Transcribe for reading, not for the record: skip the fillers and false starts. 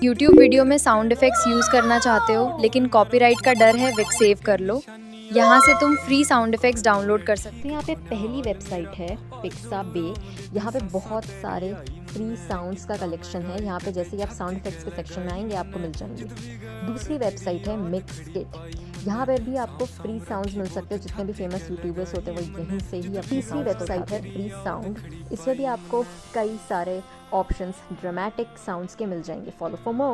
YouTube video में sound effects use करना चाहते हो लेकिन कॉपीराइट का डर है, विक सेव कर लो। यहाँ से तुम फ्री साउंड इफ़ेक्ट्स डाउनलोड कर सकते तो यहाँ पे पहली वेबसाइट है पिक्साबे। यहाँ पे बहुत सारे फ्री साउंड्स का कलेक्शन है। यहाँ पे जैसे ही आप साउंड इफेक्ट्स के सेक्शन में आएंगे आपको मिल जाएंगे। दूसरी वेबसाइट है मिक्सकिट। यहाँ पर भी आपको फ्री साउंड्स मिल सकते हैं। जितने भी फेमस यूट्यूबर्स होते हैं वो यहीं से ही। तीसरी वेबसाइट है फ्री साउंड। इसमें भी आपको कई सारे ऑप्शंस ड्रामेटिक साउंड्स के मिल जाएंगे। Follow for more.